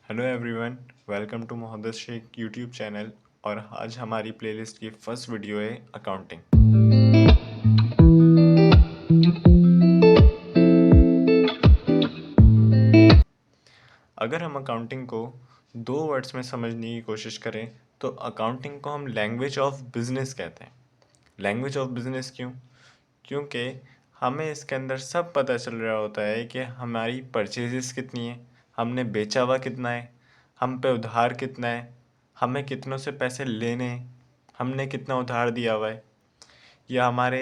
Hello everyone, welcome to Mohammed Shaikh YouTube channel. और आज हमारी प्लेलिस्ट की फर्स्ट वीडियो है अकाउंटिंग। अगर हम अकाउंटिंग को दो वर्ड्स में समझने की कोशिश करें तो अकाउंटिंग को हम लैंग्वेज ऑफ बिजनेस कहते हैं। लैंग्वेज ऑफ बिजनेस क्यों? क्योंकि हमें इसके अंदर सब पता चल रहा होता है कि हमारी परचेजेस कितनी है, हमने बेचा हुआ कितना है, हम पे उधार कितना है, हमें कितनों से पैसे लेने हैं, हमने कितना उधार दिया हुआ है, या हमारे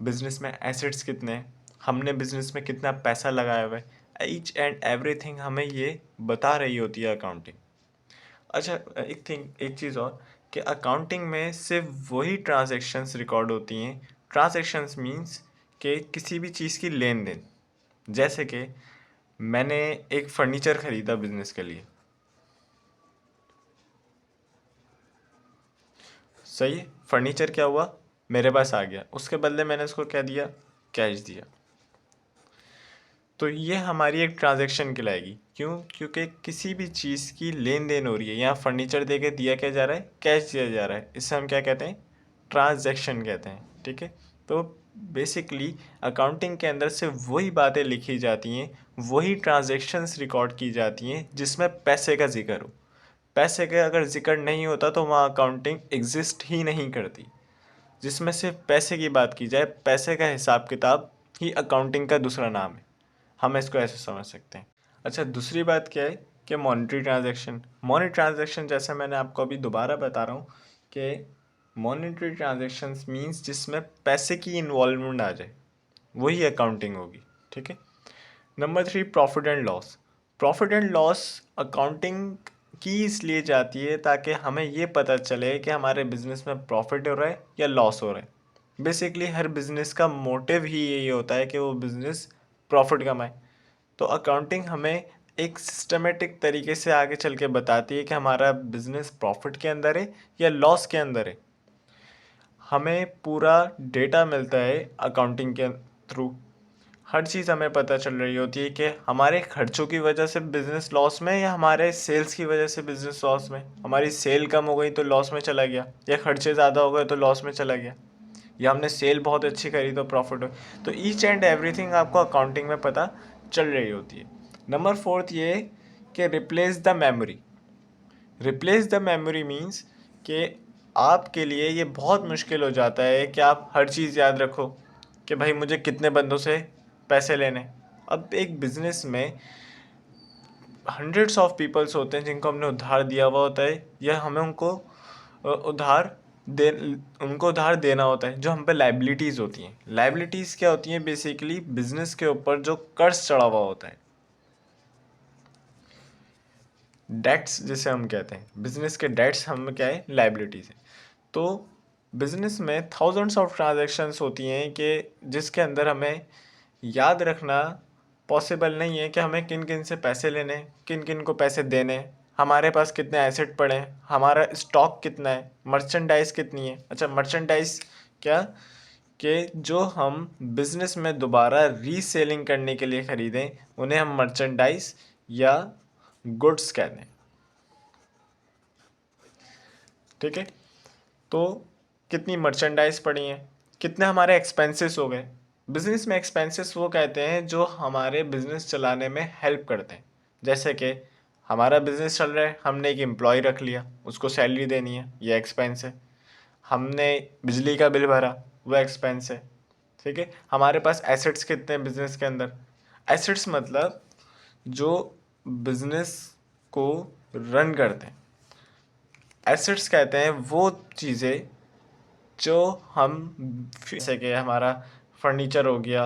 बिजनेस में एसेट्स कितने हैं, हमने बिजनेस में कितना पैसा लगाया हुआ है। ईच एंड एवरीथिंग हमें ये बता रही होती है अकाउंटिंग। अच्छा, एक चीज़ और कि अकाउंटिंग में सिर्फ वही ट्रांजैक्शंस रिकॉर्ड होती हैं। ट्रांजैक्शंस मींस कि किसी भी चीज़ की लेन देन। जैसे कि मैंने एक फर्नीचर ख़रीदा बिजनेस के लिए, सही है। फर्नीचर क्या हुआ, मेरे पास आ गया, उसके बदले मैंने उसको क्या दिया, कैश दिया। तो ये हमारी एक ट्रांजैक्शन कहलाएगी। क्यों? क्योंकि किसी भी चीज़ की लेन देन हो रही है। यहाँ फर्नीचर दे के दिया क्या जा रहा है, कैश दिया जा रहा है। इससे हम क्या कहते हैं, ट्रांजैक्शन कहते हैं। ठीक है। तो बेसिकली अकाउंटिंग के अंदर से वही बातें लिखी जाती हैं, वही ट्रांजैक्शंस रिकॉर्ड की जाती हैं जिसमें पैसे का जिक्र हो। पैसे का अगर जिक्र नहीं होता तो वहाँ अकाउंटिंग एग्जिस्ट ही नहीं करती। जिसमें सिर्फ पैसे की बात की जाए, पैसे का हिसाब किताब ही अकाउंटिंग का दूसरा नाम है। हम इसको ऐसे समझ सकते हैं। अच्छा, दूसरी बात क्या है कि मॉनेटरी ट्रांजैक्शन। मॉनेटरी ट्रांजैक्शन जैसे मैंने आपको अभी दोबारा बता रहा हूँ कि मॉनेटरी ट्रांजैक्शंस मींस जिसमें पैसे की इन्वॉल्वमेंट आ जाए, वही अकाउंटिंग होगी। ठीक है। Number 3, profit and loss. Profit and loss accounting की इसलिए जाती है ताकि हमें ये पता चले कि हमारे बिजनेस में प्रॉफिट हो रहा है या लॉस हो रहा है। बेसिकली हर बिजनेस का मोटिव ही यही होता है कि वो बिजनेस प्रॉफिट कमाए। तो अकाउंटिंग हमें एक सिस्टमेटिक तरीके से आगे चल के बताती है कि हमारा बिजनेस प्रॉफिट के अंदर है या लॉस के अंदर है। हमें पूरा डेटा मिलता है अकाउंटिंग के थ्रू। हर चीज़ हमें पता चल रही होती है कि हमारे खर्चों की वजह से बिजनेस लॉस में या हमारे सेल्स की वजह से बिजनेस लॉस में। हमारी सेल कम हो गई तो लॉस में चला गया, या खर्चे ज़्यादा हो गए तो लॉस में चला गया, या हमने सेल बहुत अच्छी करी तो प्रॉफिट हो। तो ईच एंड एवरीथिंग आपको अकाउंटिंग में पता चल रही होती है। नंबर 4 ये कि replace the memory. Replace the memory means कि आपके लिए ये बहुत मुश्किल हो जाता है कि आप हर चीज़ याद रखो कि भाई मुझे कितने बंदों से पैसे लेने। अब एक बिज़नेस में हंड्रेड्स ऑफ पीपल्स होते हैं जिनको हमने उधार दिया हुआ होता है, या हमें उधार दे उनको उधार देना होता है, जो हम पे लाइबिलिटीज़ होती हैं। लाइबिलिटीज़ क्या होती हैं? बेसिकली बिजनेस के ऊपर जो कर्ज चढ़ा हुआ होता है, डेट्स जिसे हम कहते हैं। बिजनेस के डेट्स हम क्या है, लाइबिलिटीज़ है। तो बिजनेस में थाउजेंड्स ऑफ ट्रांजैक्शंस होती हैं कि जिसके अंदर हमें याद रखना पॉसिबल नहीं है कि हमें किन किन से पैसे लेने, किन किन को पैसे देने, हमारे पास कितने एसेट पड़े हैं, हमारा स्टॉक कितना है, मर्चेंडाइज कितनी है। अच्छा, मर्चेंडाइज क्या कि जो हम बिज़नेस में दोबारा रीसेलिंग करने के लिए ख़रीदें उन्हें हम मर्चेंडाइज या गुड्स कहते हैं। ठीक है। तो कितनी मर्चेंडाइज पड़ी हैं, कितने हमारे एक्सपेंसेस हो गए। बिजनेस में एक्सपेंसेस वो कहते हैं जो हमारे बिजनेस चलाने में हेल्प करते हैं। जैसे कि हमारा बिजनेस चल रहा है, हमने एक एम्प्लॉय रख लिया, उसको सैलरी देनी है, ये एक्सपेंस है। हमने बिजली का बिल भरा, वो एक्सपेंस है। ठीक है। हमारे पास एसेट्स कितने हैं बिजनेस के अंदर? एसेट्स मतलब जो बिजनेस को रन करते हैं। एसेट्स कहते हैं वो चीज़ें जो हम जैसे कि हमारा फर्नीचर हो गया,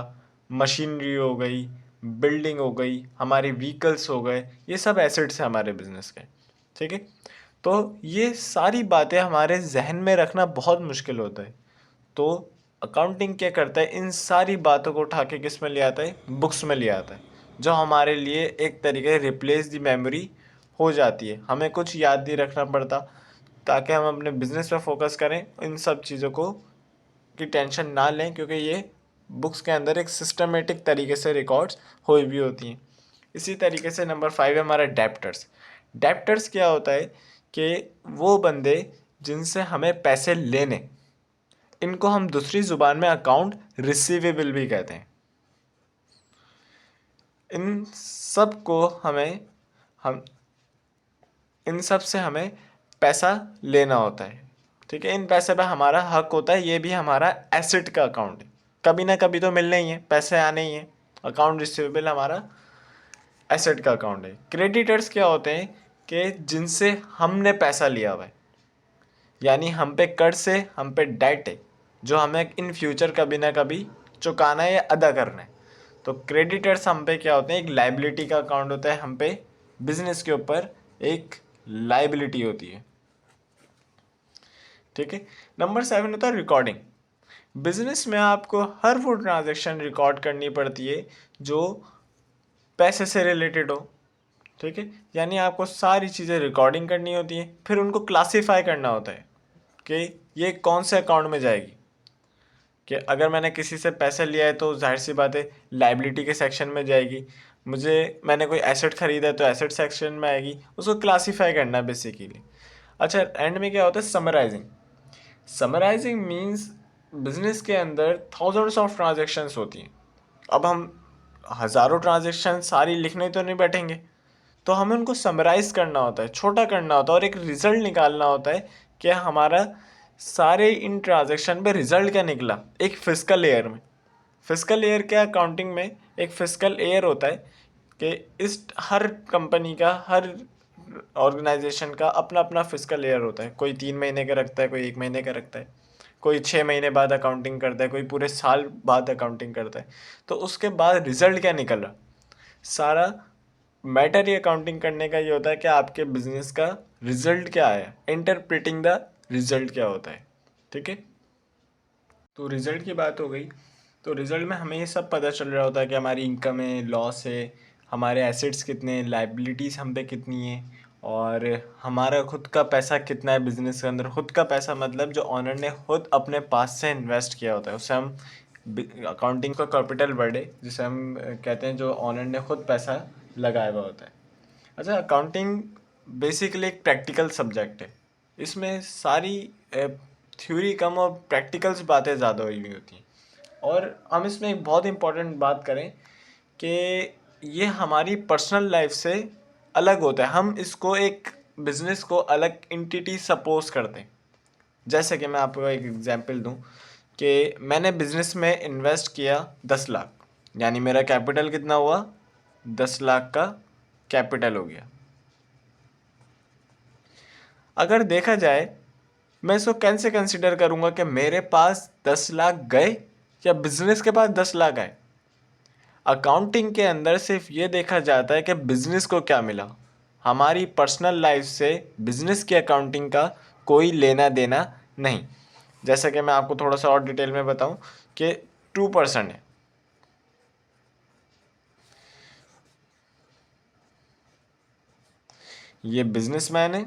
मशीनरी हो गई, बिल्डिंग हो गई, हमारे व्हीकल्स हो गए, ये सब एसेट्स हैं हमारे बिजनेस के। ठीक है। तो ये सारी बातें हमारे जहन में रखना बहुत मुश्किल होता है। तो अकाउंटिंग क्या करता है, इन सारी बातों को उठा के किस में ले आता है, बुक्स में ले आता है, जो हमारे लिए एक तरीके रिप्लेस दी मेमोरी हो जाती है। हमें कुछ याद नहीं रखना पड़ता ताकि हम अपने बिजनेस पे फोकस करें, इन सब चीज़ों को की टेंशन ना लें, क्योंकि ये बुक्स के अंदर एक सिस्टमेटिक तरीके से रिकॉर्ड्स हुई भी होती हैं। इसी तरीके से नंबर 5 है हमारा डेप्टर्स। डेप्टर्स क्या होता है कि वो बंदे जिनसे हमें पैसे लेने, इनको हम दूसरी ज़ुबान में अकाउंट रिसीवेबल भी कहते हैं। इन सब को हम इन सब से हमें पैसा लेना होता है, ठीक है। इन पैसे पे हमारा हक होता है, ये भी हमारा एसेट का अकाउंट है, कभी ना कभी तो मिलना ही है, पैसे आने ही हैं। अकाउंट रिसीवेबल हमारा एसेट का अकाउंट है। क्रेडिटर्स क्या होते हैं कि जिनसे हमने पैसा लिया हुआ है, यानी हम पे कर्ज है, हम पे डेट है, जो हमें इन फ्यूचर कभी ना कभी चुकाना है या अदा करना है। तो क्रेडिटर्स हम पे क्या होते हैं, एक लाइबिलिटी का अकाउंट होता है, हम पे बिजनेस के ऊपर एक लाइबिलिटी होती है, ठीक है। नंबर 7 होता है रिकॉर्डिंग। बिजनेस में आपको हर वो ट्रांजैक्शन रिकॉर्ड करनी पड़ती है जो पैसे से रिलेटेड हो, ठीक है। यानी आपको सारी चीज़ें रिकॉर्डिंग करनी होती है, फिर उनको क्लासीफाई करना होता है कि ये कौन से अकाउंट में जाएगी। कि अगर मैंने किसी से पैसे लिया है तो जाहिर सी बात है लाइबिलिटी के सेक्शन में जाएगी, मैंने कोई एसेट खरीदा है तो एसेट सेक्शन में आएगी, उसको क्लासीफाई करना है बेसिकली। अच्छा, एंड में क्या होता है, समराइजिंग। समराइजिंग मीन्स बिजनेस के अंदर थाउजेंड्स ऑफ ट्रांजेक्शन्स होती हैं। अब हम हज़ारों ट्रांजेक्शन सारी लिखने तो नहीं बैठेंगे, तो हमें उनको समराइज़ करना होता है, छोटा करना होता है और एक रिज़ल्ट निकालना होता है कि हमारा सारे इन ट्रांजेक्शन पे रिज़ल्ट क्या निकला एक फिजिकल ईयर में। फिजिकल ईयर क्या, अकाउंटिंग में एक फिजिकल ईयर होता है कि इस हर कंपनी का, हर ऑर्गेनाइजेशन का अपना अपना फिजिकल ईयर होता है। कोई 3 महीने का रखता है, कोई 1 महीने का रखता है, कोई 6 महीने बाद अकाउंटिंग करता है, कोई पूरे साल बाद अकाउंटिंग करता है। तो उसके बाद रिज़ल्ट क्या निकल रहा, सारा मैटर ये अकाउंटिंग करने का ये होता है कि आपके बिजनेस का रिजल्ट क्या आया, इंटरप्रेटिंग द रिजल्ट क्या होता है, ठीक है। तो रिजल्ट की बात हो गई, तो रिजल्ट में हमें ये सब पता चल रहा होता है कि हमारी इनकम है, लॉस है, हमारे एसेट्स कितने हैं, लाइबिलिटीज़ हम पे कितनी है, और हमारा खुद का पैसा कितना है बिजनेस के अंदर। खुद का पैसा मतलब जो ऑनर ने खुद अपने पास से इन्वेस्ट किया होता है, उसे हम अकाउंटिंग का कैपिटल वर्ड है जिसे हम कहते हैं जो ऑनर ने खुद पैसा लगाया हुआ होता है। अच्छा, अकाउंटिंग बेसिकली एक प्रैक्टिकल सब्जेक्ट है। इसमें सारी थ्योरी कम और प्रैक्टिकल्स बातें ज़्यादा हुई हुई होती हैं। और हम इसमें एक बहुत इंपॉर्टेंट बात करें कि ये हमारी पर्सनल लाइफ से अलग होता है। हम इसको एक बिज़नेस को अलग इंटिटी सपोज करते हैं। जैसे कि मैं आपको एक एग्जांपल दूं कि मैंने बिज़नेस में इन्वेस्ट किया 10 लाख, यानी मेरा कैपिटल कितना हुआ, 10 लाख का कैपिटल हो गया। अगर देखा जाए, मैं इसको कैसे कंसिडर करूंगा कि मेरे पास 10 लाख गए या बिजनेस के पास 10 लाख आए। अकाउंटिंग के अंदर सिर्फ ये देखा जाता है कि बिजनेस को क्या मिला। हमारी पर्सनल लाइफ से बिजनेस की अकाउंटिंग का कोई लेना देना नहीं। जैसा कि मैं आपको थोड़ा सा और डिटेल में बताऊं कि 2% है, ये बिजनेसमैन है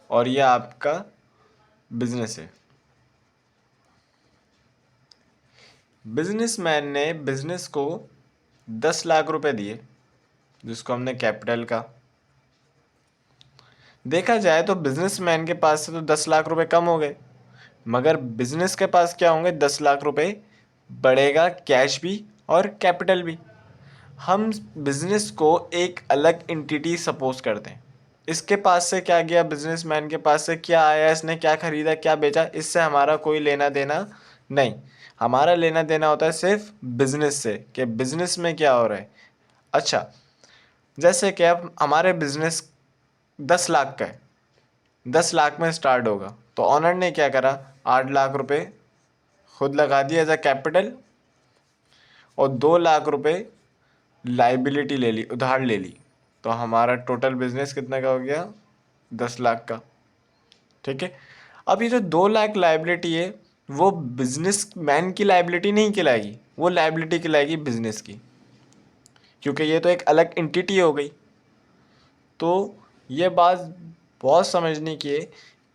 और ये आपका बिजनेस है। बिजनेसमैन ने बिजनेस को 10 लाख रुपए दिए, जिसको हमने कैपिटल का। देखा जाए तो बिजनेसमैन के पास से तो 10 लाख रुपए कम हो गए, मगर बिजनेस के पास क्या होंगे, 10 लाख रुपए बढ़ेगा, कैश भी और कैपिटल भी। हम बिजनेस को एक अलग एंटिटी सपोज करते हैं। इसके पास से क्या गया, बिजनेसमैन के पास से क्या आया, इसने क्या खरीदा, क्या बेचा, इससे हमारा कोई लेना देना नहीं। हमारा लेना देना होता है सिर्फ बिजनेस से कि बिजनेस में क्या हो रहा है। अच्छा, जैसे कि अब हमारे बिजनेस 10 लाख का है, 10 लाख में स्टार्ट होगा, तो ऑनर ने क्या करा, 8 लाख रुपए खुद लगा दिया एज अ कैपिटल और 2 लाख रुपए लाइबिलिटी ले ली, उधार ले ली। तो हमारा टोटल बिजनेस कितने का हो गया, 10 लाख का, ठीक है। अब ये जो 2 लाख लाइबिलिटी है वो बिजनेस मैन की लाइबिलिटी नहीं कहलाएगी, वो लाइबिलिटी कहलाएगी बिजनेस की, क्योंकि ये तो एक अलग एंटिटी हो गई। तो ये बात बहुत समझने की है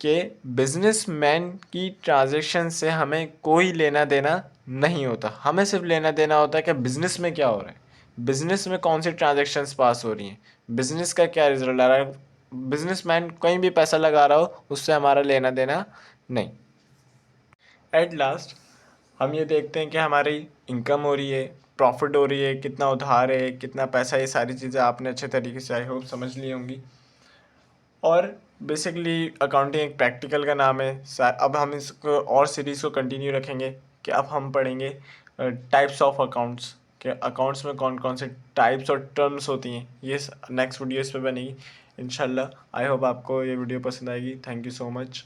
कि बिजनेसमैन की ट्रांजैक्शन से हमें कोई लेना देना नहीं होता। हमें सिर्फ लेना देना होता है कि बिजनेस में क्या हो रहा है, बिजनेस में कौन सी ट्रांजेक्शन्स पास हो रही हैं, बिजनेस का क्या रिजल्ट आ रहा है, बिजनेसमैन कहीं भी पैसा लगा रहा हो उससे हमारा लेना देना नहीं। एट लास्ट हम ये देखते हैं कि हमारी इनकम हो रही है, प्रॉफिट हो रही है, कितना उधार है, कितना पैसा, ये सारी चीज़ें आपने अच्छे तरीके से आई होप समझ ली होंगी। और बेसिकली अकाउंटिंग एक प्रैक्टिकल का नाम है। अब हम इसको और सीरीज़ को कंटिन्यू रखेंगे कि अब हम पढ़ेंगे टाइप्स ऑफ अकाउंट्स, कि अकाउंट्स में कौन कौन से टाइप्स और टर्म्स होती हैं। ये नेक्स्ट वीडियो इस पर बनेगी इंशाल्लाह। आई होप आपको ये वीडियो पसंद आएगी। Thank you so much.